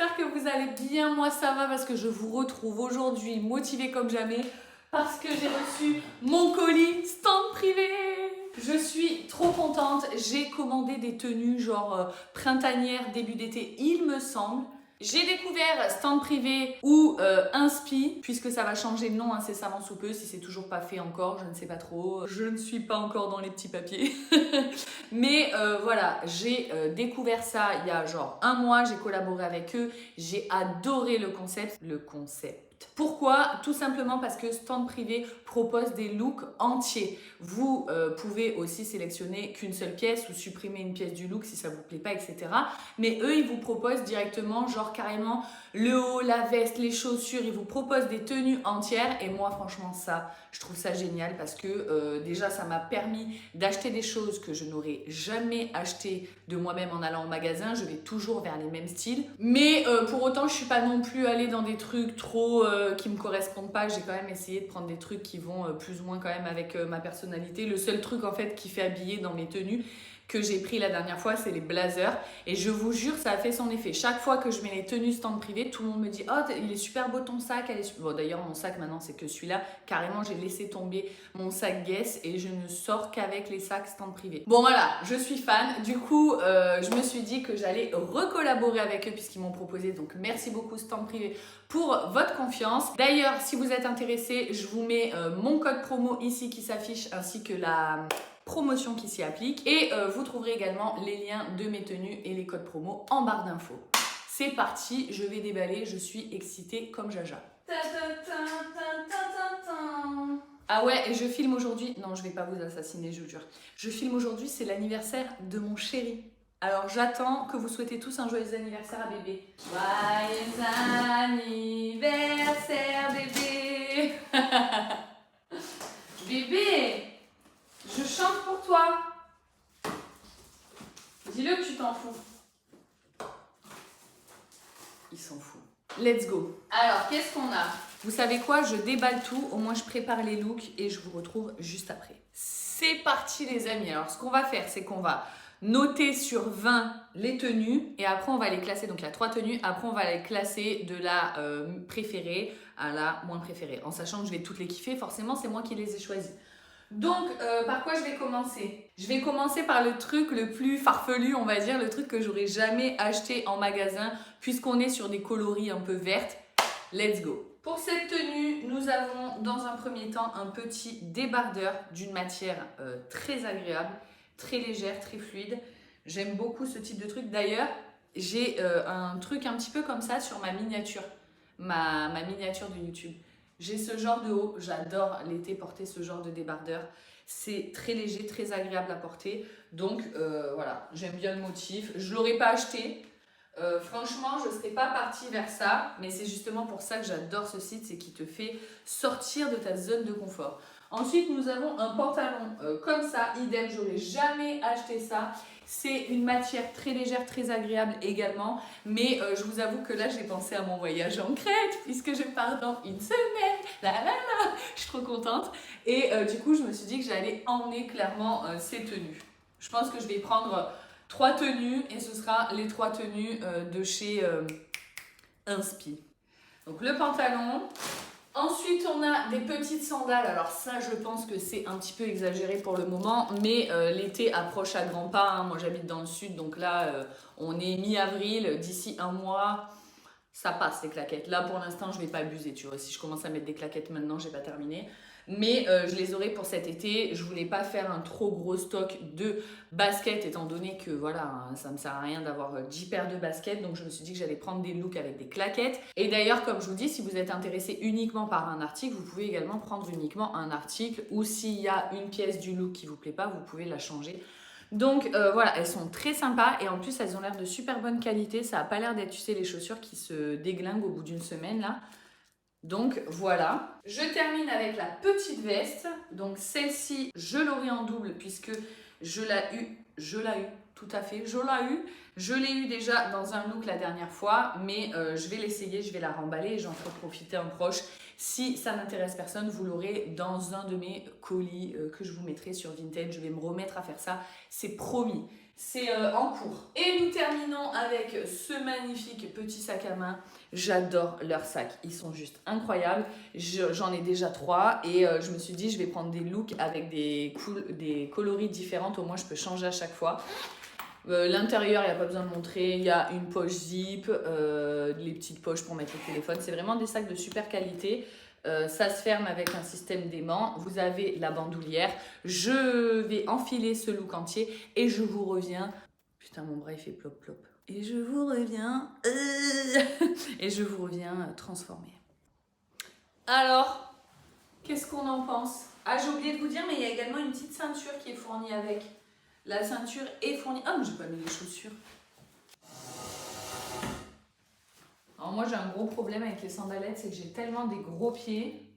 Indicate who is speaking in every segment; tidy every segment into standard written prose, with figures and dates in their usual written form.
Speaker 1: j'espère que vous allez bien. Moi ça va parce que je vous retrouve aujourd'hui motivée comme jamais parce que j'ai reçu mon colis stand privé. Je suis trop contente, j'ai commandé des tenues genre printanières début d'été il me semble. J'ai découvert stand privé ou inspi, puisque ça va changer de nom incessamment sous peu, si c'est toujours pas fait encore, je ne sais pas trop. Je ne suis pas encore dans les petits papiers. Mais voilà, j'ai découvert ça il y a genre un mois, j'ai collaboré avec eux, j'ai adoré le concept. Pourquoi? Tout simplement parce que Stand Privé propose des looks entiers. Vous pouvez aussi sélectionner qu'une seule pièce ou supprimer une pièce du look si ça vous plaît pas, etc. Mais eux, ils vous proposent directement, genre carrément, le haut, la veste, les chaussures. Ils vous proposent des tenues entières. Et moi, franchement, ça, je trouve ça génial parce que déjà, ça m'a permis d'acheter des choses que je n'aurais jamais achetées de moi-même en allant au magasin. Je vais toujours vers les mêmes styles. Mais pour autant, je suis pas non plus allée dans des trucs trop qui me correspondent pas. J'ai quand même essayé de prendre des trucs qui vont plus ou moins quand même avec ma personnalité. Le seul truc en fait qui fait habiller dans mes tenues que j'ai pris la dernière fois, c'est les blazers. Et je vous jure, ça a fait son effet. Chaque fois que je mets les tenues stand privé, tout le monde me dit « Oh, il est super beau ton sac. » Bon, d'ailleurs, mon sac maintenant, c'est que celui-là. Carrément, j'ai laissé tomber mon sac Guess et je ne sors qu'avec les sacs stand privé. Bon, voilà, je suis fan. Du coup, je me suis dit que j'allais recollaborer avec eux puisqu'ils m'ont proposé. Donc, merci beaucoup stand privé pour votre confiance. D'ailleurs, si vous êtes intéressé, je vous mets mon code promo ici qui s'affiche ainsi que la promotion qui s'y applique et vous trouverez également les liens de mes tenues et les codes promo en barre d'infos. C'est parti, je vais déballer, je suis excitée comme Jaja. Ah ouais, et je filme aujourd'hui, non je vais pas vous assassiner je vous jure, je filme aujourd'hui, c'est l'anniversaire de mon chéri. Alors j'attends que vous souhaitez tous un joyeux anniversaire à bébé. Joyeux anniversaire bébé. Bébé, je chante pour toi. Dis-le que tu t'en fous. Il s'en fout. Let's go. Alors, qu'est-ce qu'on a? Vous savez quoi? Je déballe tout. Au moins, je prépare les looks et je vous retrouve juste après. C'est parti, les amis. Alors, ce qu'on va faire, c'est qu'on va noter sur 20 les tenues et après, on va les classer. Donc, il y a 3 tenues. Après, on va les classer de la préférée à la moins préférée. En sachant que je vais toutes les kiffer. Forcément, c'est moi qui les ai choisies. Donc, par quoi je vais commencer? Je vais commencer par le truc le plus farfelu, on va dire, le truc que j'aurais jamais acheté en magasin, puisqu'on est sur des coloris un peu vertes. Let's go! Pour cette tenue, nous avons dans un premier temps un petit débardeur d'une matière très agréable, très légère, très fluide. J'aime beaucoup ce type de truc. D'ailleurs, j'ai un truc un petit peu comme ça sur ma miniature, ma miniature de YouTube. J'ai ce genre de haut, j'adore l'été porter ce genre de débardeur. C'est très léger, très agréable à porter. Donc voilà, j'aime bien le motif. Je ne l'aurais pas acheté. Franchement, je ne serais pas partie vers ça. Mais c'est justement pour ça que j'adore ce site, c'est qu'il te fait sortir de ta zone de confort. Ensuite, nous avons un pantalon comme ça, idem, j'aurais jamais acheté ça. C'est une matière très légère, très agréable également. Mais je vous avoue que là, j'ai pensé à mon voyage en Crète, puisque je pars dans une semaine. Je suis trop contente. Et du coup, je me suis dit que j'allais emmener clairement ces tenues. Je pense que je vais prendre 3 tenues et ce sera les 3 tenues de chez Inspi. Donc le pantalon. Ensuite, on a des petites sandales. Alors ça, je pense que c'est un petit peu exagéré pour le moment, mais l'été approche à grands pas. Hein. Moi, j'habite dans le sud, donc là, on est mi-avril. D'ici un mois, ça passe les claquettes. Là, pour l'instant, je vais pas abuser, tu vois. Si je commence à mettre des claquettes maintenant, j'ai pas terminé. Mais je les aurai pour cet été. Je voulais pas faire un trop gros stock de baskets, étant donné que voilà, hein, ça me sert à rien d'avoir 10 paires de baskets. Donc je me suis dit que j'allais prendre des looks avec des claquettes. Et d'ailleurs, comme je vous dis, si vous êtes intéressé uniquement par un article, vous pouvez également prendre uniquement un article. Ou s'il y a une pièce du look qui vous plaît pas, vous pouvez la changer. Donc voilà, elles sont très sympas et en plus elles ont l'air de super bonne qualité. Ça n'a pas l'air d'être, tu sais, les chaussures qui se déglinguent au bout d'une semaine là. Donc voilà. Je termine avec la petite veste. Donc celle-ci, je l'aurai en double puisque je l'ai eu, tout à fait, je l'ai eu. Je l'ai eu déjà dans un look la dernière fois, mais je vais l'essayer, je vais la remballer et j'en ferai profiter un proche. Si ça n'intéresse personne, vous l'aurez dans un de mes colis que je vous mettrai sur Vinted. Je vais me remettre à faire ça, c'est promis. C'est en cours. Et nous terminons avec ce magnifique petit sac à main. J'adore leurs sacs, ils sont juste incroyables. J'en ai déjà 3 et je me suis dit je vais prendre des looks avec des coloris différentes. Au moins je peux changer à chaque fois. L'intérieur, il n'y a pas besoin de montrer. Il y a une poche zip, les petites poches pour mettre le téléphone. C'est vraiment des sacs de super qualité. Ça se ferme avec un système d'aimant. Vous avez la bandoulière. Je vais enfiler ce look entier et je vous reviens. Putain, mon bras il fait plop plop. Et je vous reviens. Et je vous reviens transformée. Alors, qu'est-ce qu'on en pense? Ah, j'ai oublié de vous dire, mais il y a également une petite ceinture qui est fournie avec. La ceinture est fournie. Ah, mais j'ai pas mis les chaussures. Alors moi j'ai un gros problème avec les sandalettes, c'est que j'ai tellement des gros pieds,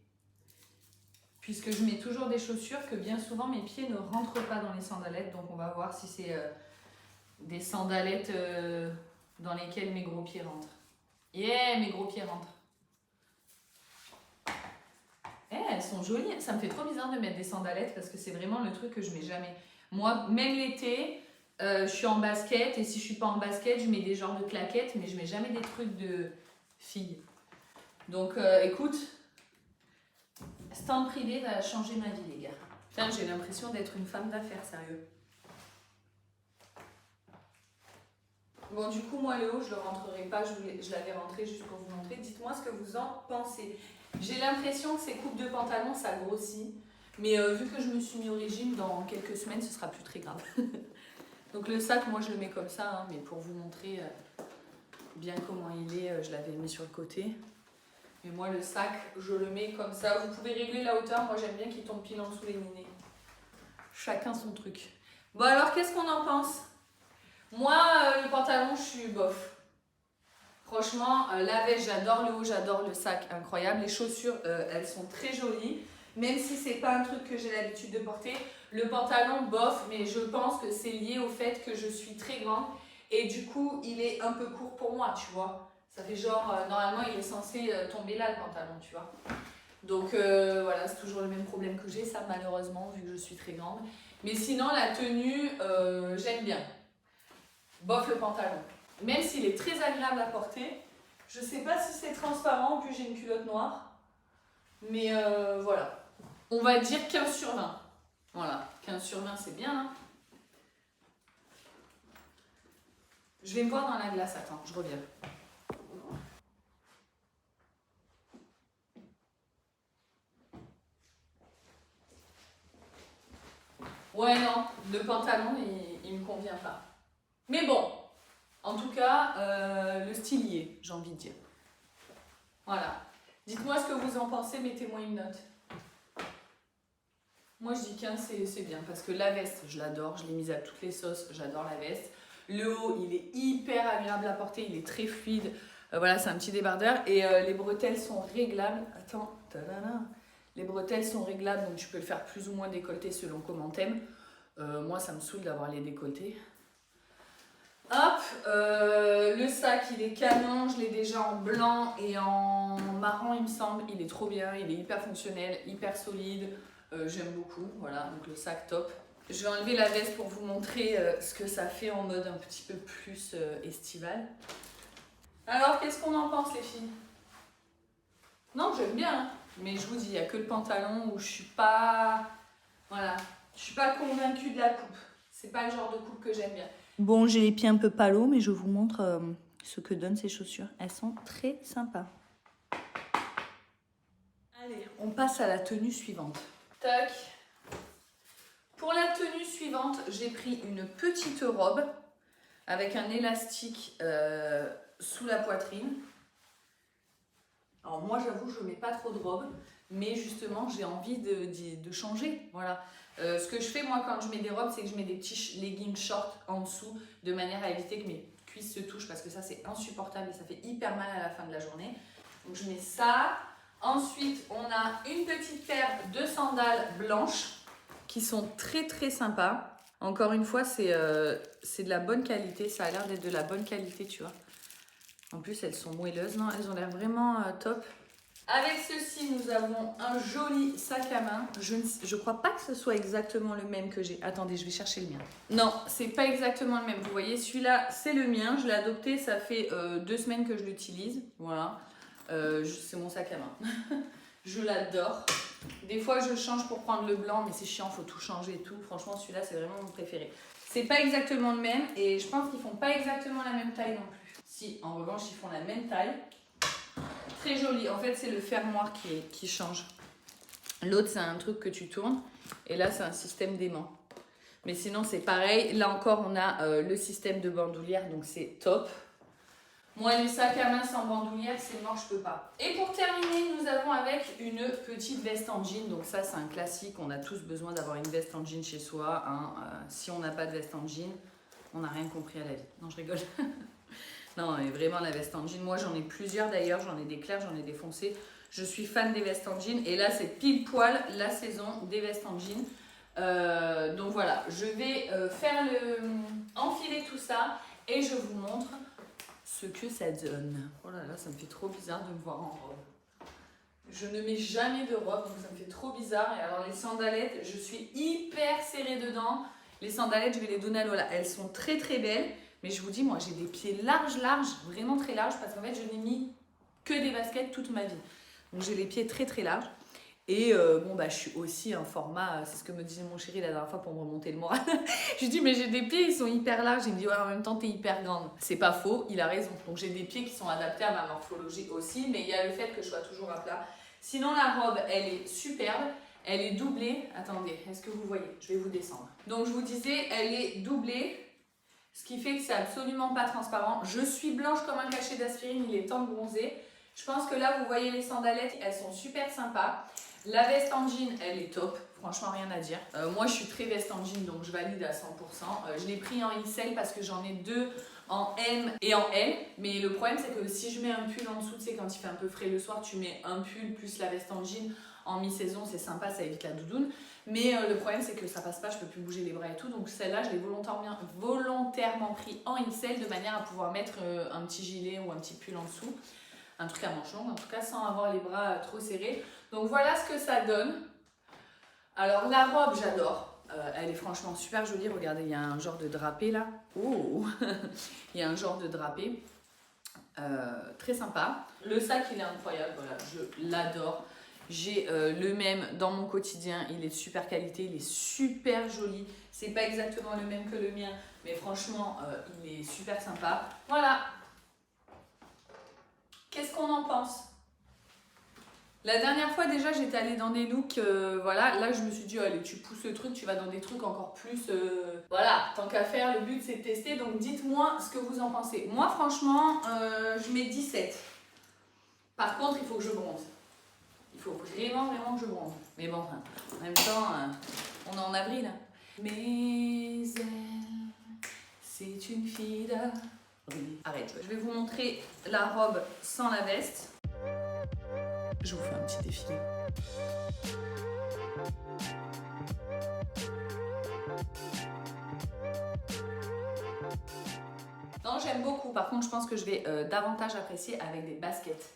Speaker 1: puisque je mets toujours des chaussures, que bien souvent mes pieds ne rentrent pas dans les sandalettes. Donc on va voir si c'est des sandalettes dans lesquelles mes gros pieds rentrent. Yeah, mes gros pieds rentrent. Eh, elles sont jolies. Ça me fait trop bizarre de mettre des sandalettes parce que c'est vraiment le truc que je mets jamais. Moi, même l'été, je suis en basket et si je suis pas en basket, je mets des genres de claquettes, mais je mets jamais des trucs de fille. Donc, écoute, ce temps privé va changer ma vie, les gars. Putain, j'ai l'impression d'être une femme d'affaires, sérieux. Bon, du coup, moi, le haut, je le rentrerai pas. Je l'avais rentré juste pour vous montrer. Dites-moi ce que vous en pensez. J'ai l'impression que ces coupes de pantalon, ça grossit. Mais vu que je me suis mis au régime, dans quelques semaines, ce sera plus très grave. Donc le sac, moi, je le mets comme ça. Hein, mais pour vous montrer bien comment il est, je l'avais mis sur le côté. Mais moi, le sac, je le mets comme ça. Vous pouvez régler la hauteur. Moi, j'aime bien qu'il tombe pile en dessous les minets. Chacun son truc. Bon, alors, qu'est-ce qu'on en pense? Moi, le pantalon, je suis bof. Franchement, la veste, j'adore le haut, j'adore le sac, incroyable. Les chaussures, elles sont très jolies. Même si c'est pas un truc que j'ai l'habitude de porter. Le pantalon, bof, mais je pense que c'est lié au fait que je suis très grande. Et du coup, il est un peu court pour moi, tu vois. Ça fait genre, normalement, il est censé tomber là, le pantalon, tu vois. Donc voilà, c'est toujours le même problème que j'ai, ça, malheureusement, vu que je suis très grande. Mais sinon, la tenue, j'aime bien. Bof le pantalon. Même s'il est très agréable à porter. Je sais pas si c'est transparent, puis j'ai une culotte noire. Mais voilà. On va dire 15 sur 20. Voilà, 15 sur 20, c'est bien. Hein, je vais me voir dans la glace, attends, je reviens. Ouais, non, le pantalon, il me convient pas. Mais bon, en tout cas, le style y est, j'ai envie de dire. Voilà. Dites-moi ce que vous en pensez, mettez-moi une note. Moi, je dis 15, c'est bien, parce que la veste, je l'adore, je l'ai mise à toutes les sauces, j'adore la veste. Le haut, il est hyper agréable à porter, il est très fluide. Voilà, c'est un petit débardeur. Et les bretelles sont réglables. Attends, tadada. Les bretelles sont réglables, donc tu peux le faire plus ou moins décolleté selon comment t'aimes. Moi, ça me saoule d'avoir les décolletés. Hop, le sac, il est canon. Je l'ai déjà en blanc et en marron, il me semble. Il est trop bien, il est hyper fonctionnel, hyper solide. J'aime beaucoup, voilà, donc le sac top. Je vais enlever la veste pour vous montrer ce que ça fait en mode un petit peu plus estival. Alors, qu'est-ce qu'on en pense, les filles? Non, j'aime bien, hein, mais je vous dis, il n'y a que le pantalon où je suis pas... Voilà, je suis pas convaincue de la coupe. C'est pas le genre de coupe que j'aime bien. Bon, j'ai les pieds un peu palos, mais je vous montre ce que donnent ces chaussures. Elles sont très sympas. Allez, on passe à la tenue suivante. Tac. Pour la tenue suivante, j'ai pris une petite robe avec un élastique sous la poitrine. Alors moi, j'avoue, je ne mets pas trop de robe, mais justement, j'ai envie de changer. Voilà. Ce que je fais, moi, quand je mets des robes, c'est que je mets des petits leggings shorts en dessous, de manière à éviter que mes cuisses se touchent, parce que ça, c'est insupportable et ça fait hyper mal à la fin de la journée. Donc, je mets ça. Ensuite, on a une petite paire de sandales blanches qui sont très très sympas. Encore une fois, c'est de la bonne qualité. Ça a l'air d'être de la bonne qualité, tu vois. En plus, elles sont moelleuses. Non, elles ont l'air vraiment top. Avec ceci, nous avons un joli sac à main. Je crois pas que ce soit exactement le même que j'ai. Attendez, je vais chercher le mien. Non, c'est pas exactement le même. Vous voyez, celui-là, c'est le mien. Je l'ai adopté, ça fait 2 semaines que je l'utilise. Voilà. C'est mon sac à main. Je l'adore. Des fois, je change pour prendre le blanc, mais c'est chiant, faut tout changer et tout. Franchement, celui-là, c'est vraiment mon préféré. C'est pas exactement le même et je pense qu'ils font pas exactement la même taille non plus. Si, en revanche, ils font la même taille. Très joli. En fait, c'est le fermoir qui change. L'autre, c'est un truc que tu tournes. Et là, c'est un système d'aimant. Mais sinon, c'est pareil. Là encore, on a le système de bandoulière. Donc, c'est top. Moi, les sacs à main sans bandoulière, c'est mort, je peux pas. Et pour terminer, nous avons avec une petite veste en jean. Donc ça, c'est un classique. On a tous besoin d'avoir une veste en jean chez soi. Hein. Si on n'a pas de veste en jean, on n'a rien compris à la vie. Non, je rigole. Non, mais vraiment la veste en jean. Moi, j'en ai plusieurs d'ailleurs. J'en ai des clairs, j'en ai des foncés. Je suis fan des vestes en jean. Et là, c'est pile poil la saison des vestes en jean. Donc voilà, je vais enfiler tout ça et je vous montre ce que ça donne. Oh là là, ça me fait trop bizarre de me voir en robe. Je ne mets jamais de robe, donc ça me fait trop bizarre. Et alors les sandalettes, je suis hyper serrée dedans. Les sandalettes, je vais les donner à Lola. Elles sont très très belles. Mais je vous dis, moi j'ai des pieds larges, vraiment très larges. Parce qu'en fait, je n'ai mis que des baskets toute ma vie. Donc j'ai les pieds très très larges. Et bon, bah, je suis aussi un format, c'est ce que me disait mon chéri la dernière fois pour me remonter le moral. Je lui dis, mais j'ai des pieds, ils sont hyper larges. Il me dit, ouais, en même temps, t'es hyper grande. C'est pas faux, il a raison. Donc j'ai des pieds qui sont adaptés à ma morphologie aussi, mais il y a le fait que je sois toujours à plat. Sinon, la robe, elle est superbe. Elle est doublée. Attendez, est-ce que vous voyez? Je vais vous descendre. Donc je vous disais, elle est doublée, ce qui fait que c'est absolument pas transparent. Je suis blanche comme un cachet d'aspirine, il est temps de bronzer. Je pense que là, vous voyez les sandalettes, elles sont super sympas. La veste en jean, elle est top, franchement rien à dire. Moi je suis très veste en jean donc je valide à 100%. Je l'ai pris en XL parce que j'en ai 2 en M et en L. Mais le problème c'est que si je mets un pull en dessous, tu sais quand il fait un peu frais le soir, tu mets un pull plus la veste en jean en mi-saison, c'est sympa, ça évite la doudoune. Mais le problème c'est que ça passe pas, je peux plus bouger les bras et tout. Donc celle-là je l'ai volontairement pris en XL de manière à pouvoir mettre un petit gilet ou un petit pull en dessous. Un truc à manches longues, en tout cas sans avoir les bras trop serrés. Donc voilà ce que ça donne. Alors la robe, j'adore. Elle est franchement super jolie. Regardez, il y a un genre de drapé là. Oh il y a un genre de drapé. Très sympa. Le sac, il est incroyable. Voilà, je l'adore. J'ai le même dans mon quotidien. Il est de super qualité. Il est super joli. C'est pas exactement le même que le mien. Mais franchement, il est super sympa. Voilà. Qu'est-ce qu'on en pense? La dernière fois déjà j'étais allée dans des looks, voilà, là je me suis dit allez tu pousses le truc, tu vas dans des trucs encore plus, voilà, tant qu'à faire, le but c'est de tester, donc dites-moi ce que vous en pensez. Moi franchement, je mets 17. Par contre il faut que je bronze. Il faut vraiment que je bronze. Mais bon, en même temps, on est en avril. Mais elle, c'est une fille de... Arrête, je vais vous montrer la robe sans la veste. Je vous fais un petit défilé. Non, j'aime beaucoup. Par contre, je pense que je vais davantage apprécier avec des baskets.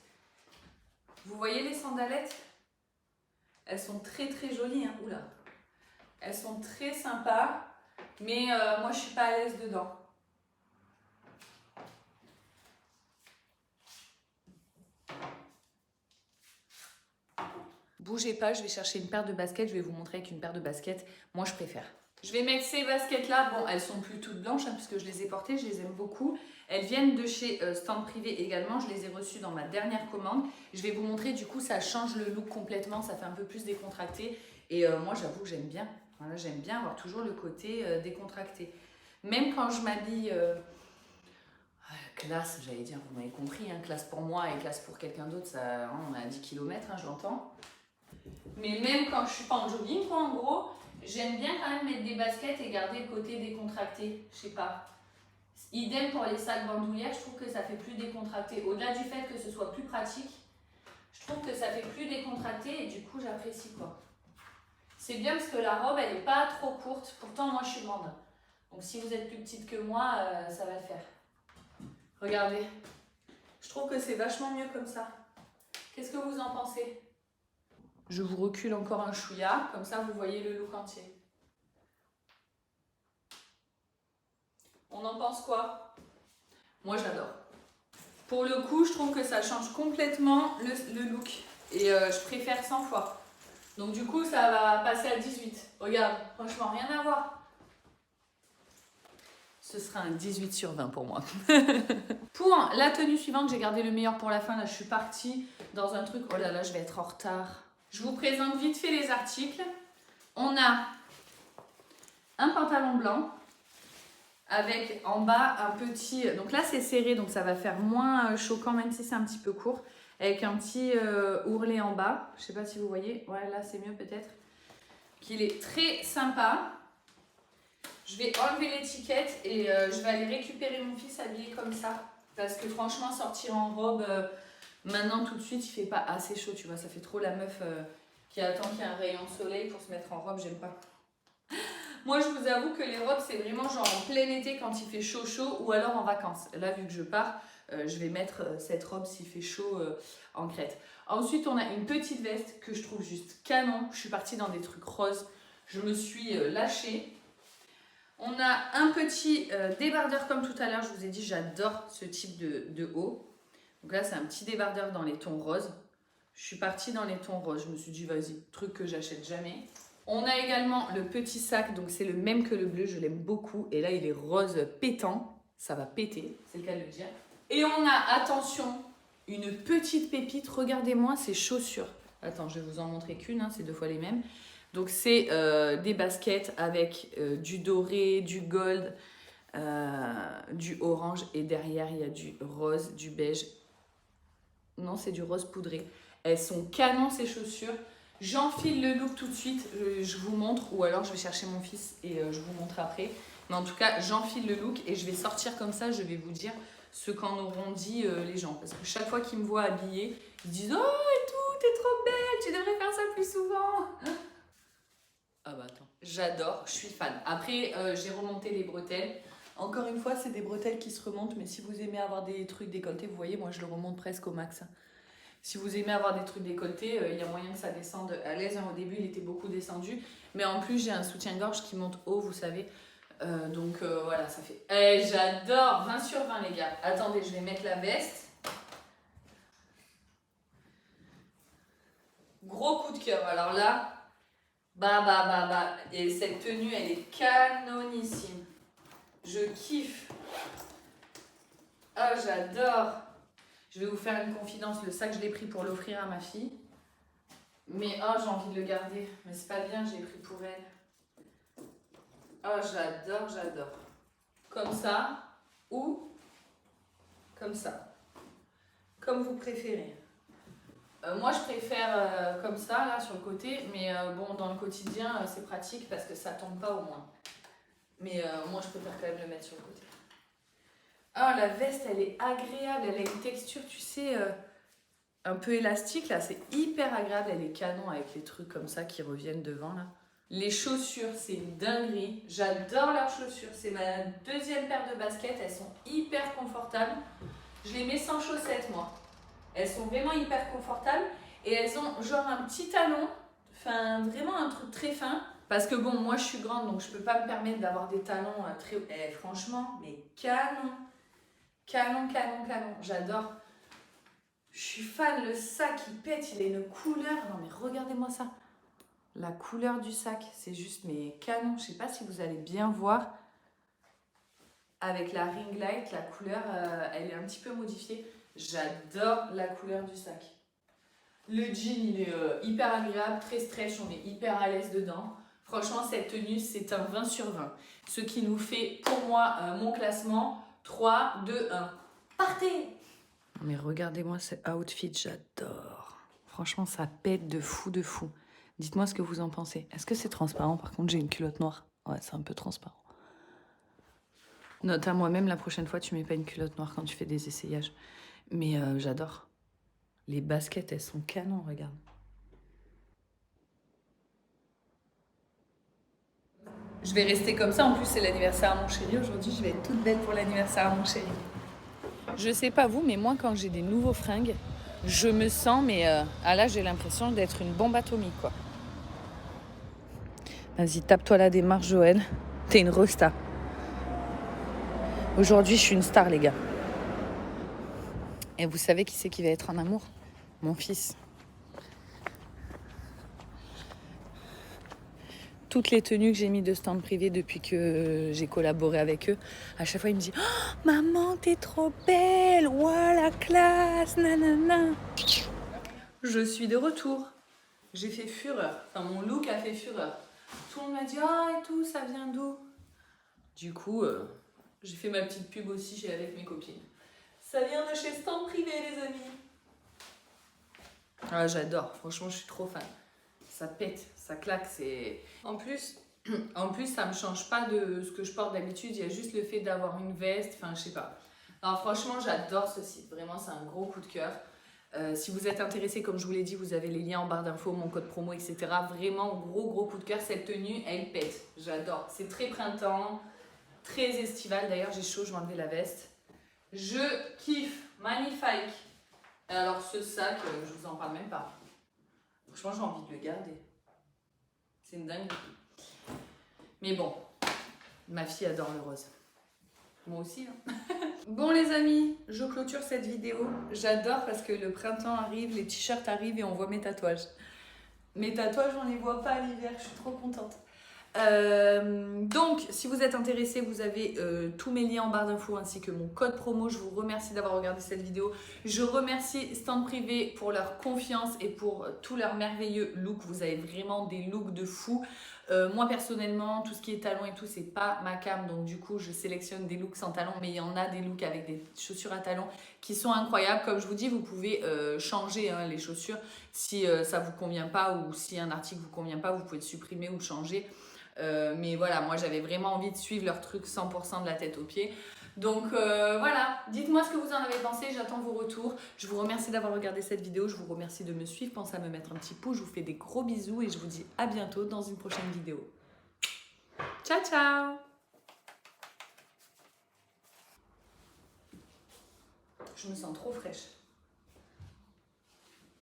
Speaker 1: Vous voyez les sandalettes? Elles sont très très jolies. Hein. Oula. Elles sont très sympas. Mais moi, je suis pas à l'aise dedans. Bougez pas, je vais chercher une paire de baskets. Je vais vous montrer avec une paire de baskets. Moi, je préfère. Je vais mettre ces baskets-là. Bon, elles sont plus toutes blanches hein, puisque je les ai portées. Je les aime beaucoup. Elles viennent de chez Stand Privé également. Je les ai reçues dans ma dernière commande. Je vais vous montrer. Du coup, ça change le look complètement. Ça fait un peu plus décontracté. Et moi, j'avoue que j'aime bien. Voilà, j'aime bien avoir toujours le côté décontracté. Même quand je m'habille... classe, j'allais dire, vous m'avez compris. Hein, classe pour moi et classe pour quelqu'un d'autre. Ça, hein, on est à 10 km, hein, je l'entends. Mais même quand je suis pas en jogging, quoi, en gros, j'aime bien quand même mettre des baskets et garder le côté décontracté. Je sais pas. Idem pour les sacs bandoulières, je trouve que ça fait plus décontracté. Au-delà du fait que ce soit plus pratique, je trouve que ça fait plus décontracté et du coup, j'apprécie quoi. C'est bien parce que la robe, elle n'est pas trop courte. Pourtant, moi, je suis grande. Donc, si vous êtes plus petite que moi, ça va le faire. Regardez. Je trouve que c'est vachement mieux comme ça. Qu'est-ce que vous en pensez? Je vous recule encore un chouïa, comme ça vous voyez le look entier. On en pense quoi? Moi j'adore. Pour le coup, je trouve que ça change complètement le look. Et je préfère 100 fois. Donc du coup, ça va passer à 18. Regarde, franchement, rien à voir. Ce sera un 18 sur 20 pour moi. Pour la tenue suivante, j'ai gardé le meilleur pour la fin. Là, je suis partie dans un truc. Oh là là, je vais être en retard. Je vous présente vite fait les articles. On a un pantalon blanc avec en bas un petit... Donc là, c'est serré, donc ça va faire moins choquant, même si c'est un petit peu court. Avec un petit ourlet en bas. Je ne sais pas si vous voyez. Ouais, là, c'est mieux peut-être. Qu'il est très sympa. Je vais enlever l'étiquette et je vais aller récupérer mon fils habillé comme ça. Parce que franchement, sortir en robe, maintenant tout de suite, il fait pas assez chaud, tu vois. Ça fait trop la meuf qui attend qu'il y ait un rayon de soleil pour se mettre en robe, j'aime pas. Moi, je vous avoue que les robes, c'est vraiment genre en plein été quand il fait chaud ou alors en vacances. Là, vu que je pars, je vais mettre cette robe s'il fait chaud en Crète. Ensuite, on a une petite veste que je trouve juste canon. Je suis partie dans des trucs roses. Je me suis lâchée. On a un petit débardeur comme tout à l'heure. Je vous ai dit, j'adore ce type de haut. Donc là, c'est un petit débardeur dans les tons roses. Je suis partie dans les tons roses. Je me suis dit, vas-y, truc que j'achète jamais. On a également le petit sac. Donc c'est le même que le bleu. Je l'aime beaucoup. Et là, il est rose pétant. Ça va péter, c'est le cas de le dire. Et on a, attention, une petite pépite. Regardez-moi ces chaussures. Attends, je vais vous en montrer qu'une. Hein, c'est 2 fois les mêmes. Donc c'est des baskets avec du doré, du gold, du orange. Et derrière, il y a du rose, du beige. Non, c'est du rose poudré. Elles sont canon ces chaussures. J'enfile le look tout de suite. Je vous montre. Ou alors je vais chercher mon fils et je vous montre après. Mais en tout cas, j'enfile le look et je vais sortir comme ça. Je vais vous dire ce qu'en auront dit les gens. Parce que chaque fois qu'ils me voient habillée, ils disent « Oh et tout, t'es trop belle, tu devrais faire ça plus souvent !» Ah bah attends. J'adore, je suis fan. Après, j'ai remonté les bretelles. Encore une fois, c'est des bretelles qui se remontent. Mais si vous aimez avoir des trucs décolletés, vous voyez, moi je le remonte presque au max. Si vous aimez avoir des trucs décolletés, il y a moyen que ça descende à l'aise. Au début, il était beaucoup descendu. Mais en plus, j'ai un soutien-gorge qui monte haut, vous savez. Donc voilà, ça fait... j'adore, 20 sur 20 les gars. Attendez, je vais mettre la veste. Gros coup de cœur. Alors là, et cette tenue, elle est canonissime. Je kiffe. Oh, j'adore. Je vais vous faire une confidence. Le sac, je l'ai pris pour l'offrir à ma fille. Mais oh, j'ai envie de le garder. Mais c'est pas bien, je l'ai pris pour elle. Oh, j'adore, j'adore. Comme ça ou comme ça. Comme vous préférez. Moi, je préfère comme ça, là, sur le côté. Mais bon, dans le quotidien, c'est pratique parce que ça tombe pas au moins. Mais moi, je préfère quand même le mettre sur le côté. Oh, la veste, elle est agréable. Elle a une texture, tu sais, un peu élastique, là. C'est hyper agréable. Elle est canon avec les trucs comme ça qui reviennent devant, là. Les chaussures, c'est une dinguerie. J'adore leurs chaussures. C'est ma deuxième paire de baskets. Elles sont hyper confortables. Je les mets sans chaussettes, moi. Elles sont vraiment hyper confortables. Et elles ont genre un petit talon. Enfin, vraiment un truc très fin. Parce que bon, moi, je suis grande, donc je peux pas me permettre d'avoir des talons très... franchement, mais canon. Canon, canon, canon. J'adore. Je suis fan. Le sac, il pète. Il a une couleur. Non, mais regardez-moi ça. La couleur du sac, c'est juste mais canon. Je sais pas si vous allez bien voir. Avec la ring light, la couleur, elle est un petit peu modifiée. J'adore la couleur du sac. Le jean, il est hyper agréable, très stretch, on est hyper à l'aise dedans. Franchement, cette tenue, c'est un 20 sur 20. Ce qui nous fait, pour moi, mon classement 3, 2, 1. Partez! Mais regardez-moi ce outfit, j'adore. Franchement, ça pète de fou, de fou. Dites-moi ce que vous en pensez. Est-ce que c'est transparent? Par contre, j'ai une culotte noire. Ouais, c'est un peu transparent. Note à moi-même, la prochaine fois, tu mets pas une culotte noire quand tu fais des essayages. Mais j'adore. Les baskets, elles sont canon, regarde. Je vais rester comme ça. En plus, c'est l'anniversaire à mon chéri. Aujourd'hui, je vais être toute belle pour l'anniversaire à mon chéri. Je sais pas vous, mais moi, quand j'ai des nouveaux fringues, Je me sens, mais là, j'ai l'impression d'être une bombe atomique, quoi. Vas-y, tape-toi la démarche, Joël. T'es une resta. Aujourd'hui, je suis une star, les gars. Et vous savez qui c'est qui va être en amour? Mon fils. Toutes les tenues que j'ai mis de stand privé depuis que j'ai collaboré avec eux, à chaque fois, ils me disent oh, « Maman, t'es trop belle! Ouah, la classe! Nanana !» Je suis de retour. J'ai fait fureur. Enfin, mon look a fait fureur. Tout le monde m'a dit « Ah, et tout, ça vient d'où ?» Du coup, j'ai fait ma petite pub aussi avec mes copines. Ça vient de chez Stand Privé, les amis. Ah, j'adore. Franchement, je suis trop fan. Ça pète, ça claque. En plus, ça me change pas de ce que je porte d'habitude. Il y a juste le fait d'avoir une veste. Enfin, je sais pas. Alors, franchement, j'adore ce site. Vraiment, c'est un gros coup de cœur. Si vous êtes intéressé, comme je vous l'ai dit, vous avez les liens en barre d'infos, mon code promo, etc. Vraiment, gros coup de cœur. Cette tenue, elle pète. J'adore. C'est très printemps, très estival. D'ailleurs, j'ai chaud, je vais enlever la veste. Je kiffe. Magnifique. Alors, ce sac, je vous en parle même pas. Franchement, j'ai envie de le garder. C'est une dinguerie. Mais bon, ma fille adore le rose. Moi aussi. Hein. Bon les amis, je clôture cette vidéo. J'adore parce que le printemps arrive, les t-shirts arrivent et on voit mes tatouages. Mes tatouages, on les voit pas à l'hiver, je suis trop contente. Donc, si vous êtes intéressé, vous avez tous mes liens en barre d'infos ainsi que mon code promo. Je vous remercie d'avoir regardé cette vidéo. Je remercie Stand Privé pour leur confiance et pour tous leurs merveilleux looks. Vous avez vraiment des looks de fou. Moi personnellement, tout ce qui est talons et tout, c'est pas ma cam. Donc du coup, je sélectionne des looks sans talons, mais il y en a des looks avec des chaussures à talons qui sont incroyables. Comme je vous dis, vous pouvez changer hein, les chaussures si ça vous convient pas ou si un article vous convient pas, vous pouvez le supprimer ou le changer. Mais voilà, moi j'avais vraiment envie de suivre leur truc 100% de la tête aux pieds. Donc voilà, dites-moi ce que vous en avez pensé, j'attends vos retours. Je vous remercie d'avoir regardé cette vidéo, je vous remercie de me suivre, pensez à me mettre un petit pouce, je vous fais des gros bisous et je vous dis à bientôt dans une prochaine vidéo. Ciao ciao. Je me sens trop fraîche.